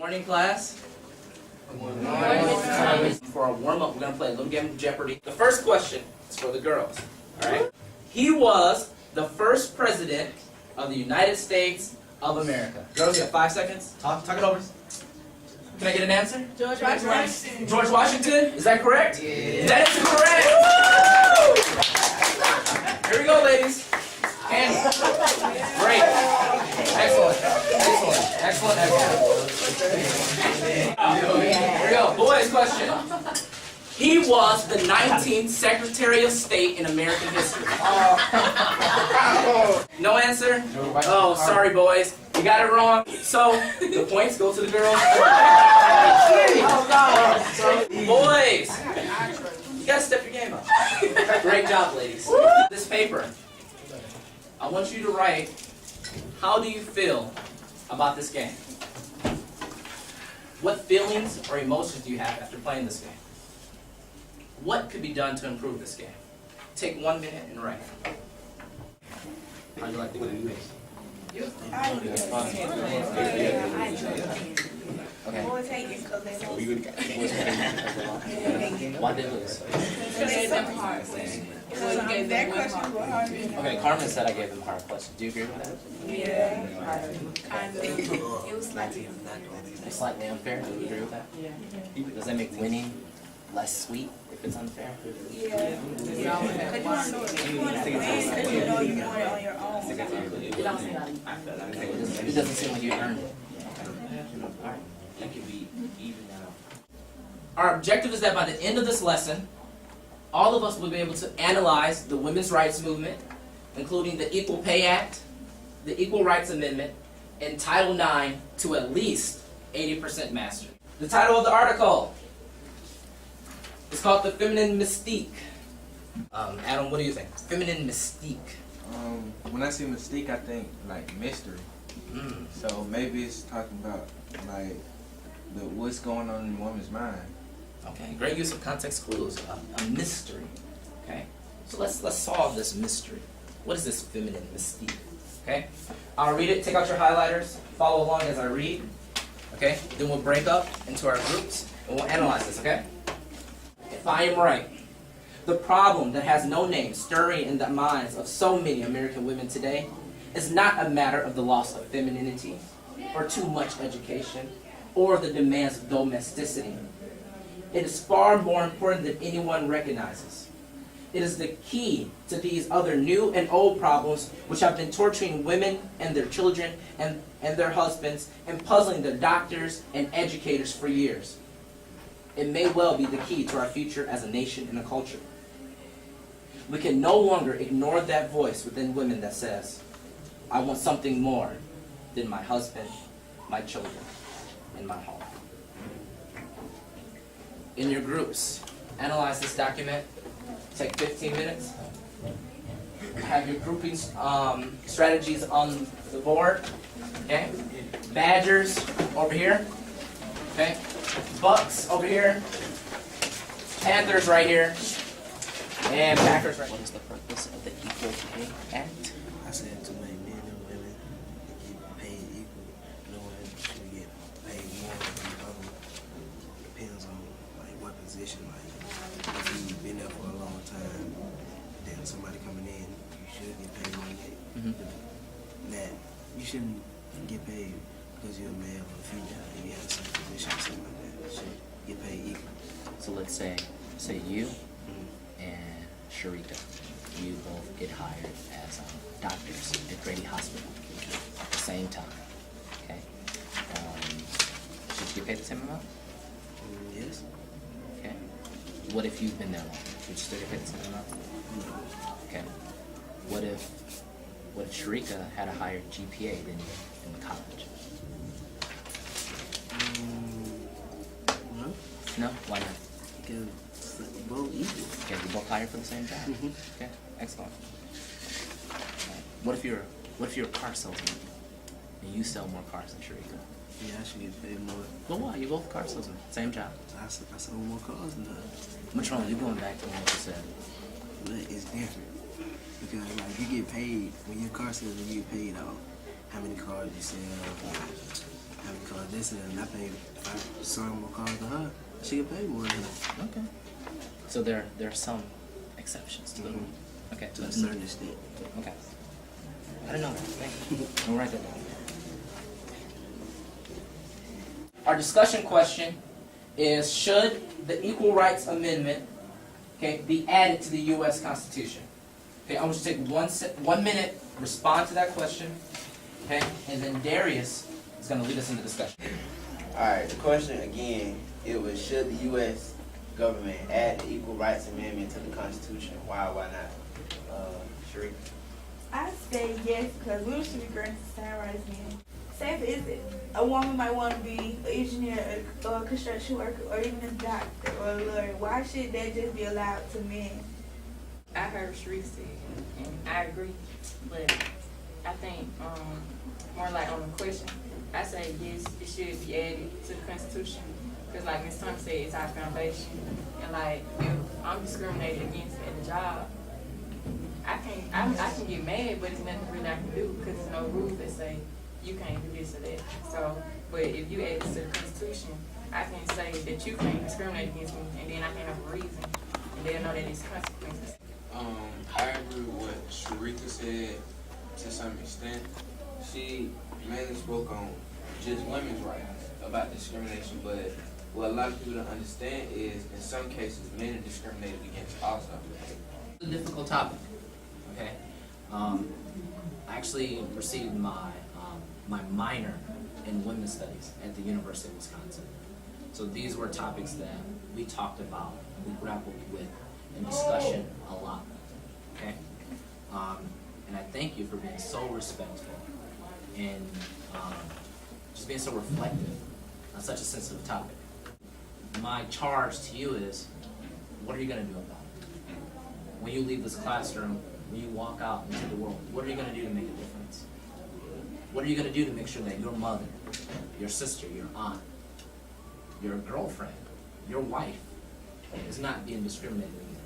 Morning, class. Good morning. For our warm-up, we're going to play a little game of Jeopardy. The first question is for the girls. All right? He was the first president of the United States of America. Girls, you have 5 seconds. Talk it over. Can I get an answer? George Washington. George Washington? Is that correct? Yeah. That is correct! Here we go, ladies. And great. Excellent. Here we go. Boys, question. He was the 19th Secretary of State in American history. No answer? Oh, sorry, boys. You got it wrong. So, the points go to the girls. Boys, you gotta step your game up. Great job, ladies. This paper, I want you to write, how do you feel about this game? What feelings or emotions do you have after playing this game? What could be done to improve this game? Take 1 minute and write. How'd you like to win this? Okay. Why did it lose? Okay, Carmen said I gave them hard questions. Do you agree with that? Yeah. It was slightly unfair. Do you agree with that? Yeah. Does that make winning less sweet if it's unfair? Yeah. Because you want to win because you know you want it on your own. It doesn't seem like you earned it. Alright. That could be even out. Our objective is that by the end of this lesson, all of us will be able to analyze the women's rights movement, including the Equal Pay Act, the Equal Rights Amendment, and Title IX to at least 80% mastery. The title of the article is called The Feminine Mystique. Adam, what do you think? Feminine Mystique. When I see mystique, I think like mystery. So maybe it's talking about like what's going on in a woman's mind. Okay, great use of context clues. A mystery. Okay, so let's solve this mystery. What is this feminine mystique? Okay, I'll read it. Take out your highlighters. Follow along as I read. Okay, then we'll break up into our groups and we'll analyze this. Okay. If I am right, the problem that has no name stirring in the minds of so many American women today is not a matter of the loss of femininity or too much education or the demands of domesticity. It is far more important than anyone recognizes. It is the key to these other new and old problems which have been torturing women and their children and their husbands and puzzling the doctors and educators for years. It may well be the key to our future as a nation and a culture. We can no longer ignore that voice within women that says, I want something more than my husband, my children, and my home. In your groups, analyze this document. Take 15 minutes. Have your grouping strategies on the board. Okay? Badgers over here. Okay? Bucks over here. Panthers right here. And Packers right here. What is the purpose of the Equal Pay Act? I said to make men and women get paid equal. No one should get paid more than the other. Depends on like what position. Like if you've been there for a long time, then somebody coming in, you should get paid more than that. You shouldn't get paid because you're a male or a female and you have a certain position or something like that. You should get paid equal. So let's say you and Sharika, you both get hired as doctors at Grady Hospital at the same time. Okay? Should you get paid the same amount? Yes. Okay. What if you've been there longer? Should you still get paid the same amount? Okay. What if Sharika had a higher GPA than you in college? No. No? Why not? Because we're both equal. Okay, you both hired for the same job. Okay, excellent. What if you're a car salesman and you sell more cars than Sharika? Yeah, I should get paid more. Well, why? You're both car salesmen. Same job. I sold more cars than her. What's wrong? You're going back to what you said. But it's different. Because like you get paid when you're a car salesman, you get paid off how many cars you sell, having called this and I paid 5 some more calls to her. She get paid more than her. Okay. So there are some exceptions to the rule. Okay. To a certain extent. Okay. I didn't know that. Thank you. I'll write that down. Our discussion question is, should the Equal Rights Amendment, okay, be added to the U.S. Constitution? Okay, I want you to take 1 minute, respond to that question, okay, and then Darius is going to lead us into discussion. Alright, the question again, it was, should the U.S. government add the Equal Rights Amendment to the Constitution? Why not? Sheree? I say yes, because women should be granted the same rights as men. Say for instance, a woman might want to be an engineer, or a construction worker, or even a doctor or a lawyer. Why should that just be allowed to men? I heard Sheree say, and I agree, but I think more like on the question, I say yes, it should be added to the Constitution, because like Ms. Thompson said, it's our foundation, and like if I'm discriminated against at the job, I can get mad, but it's nothing really I can do, because there's no rules that say you can't do this or that. So, but if you add this to the Constitution, I can say that you can't discriminate against me, and then I can have a reason, and they'll know that it's consequences. I agree with what Sharika said to some extent. She mainly spoke on just women's rights about discrimination, but what a lot of people don't understand is in some cases men are discriminated against also. It's a difficult topic, okay? I actually received my minor in women's studies at the University of Wisconsin. So these were topics that we talked about and we grappled with in discussion a lot, okay? And I thank you for being so respectful and just being so reflective on such a sensitive topic. My charge to you is, what are you going to do about it? When you leave this classroom, when you walk out into the world, what are you going to do to make a difference? What are you going to do to make sure that your mother, your sister, your aunt, your girlfriend, your wife is not being discriminated against?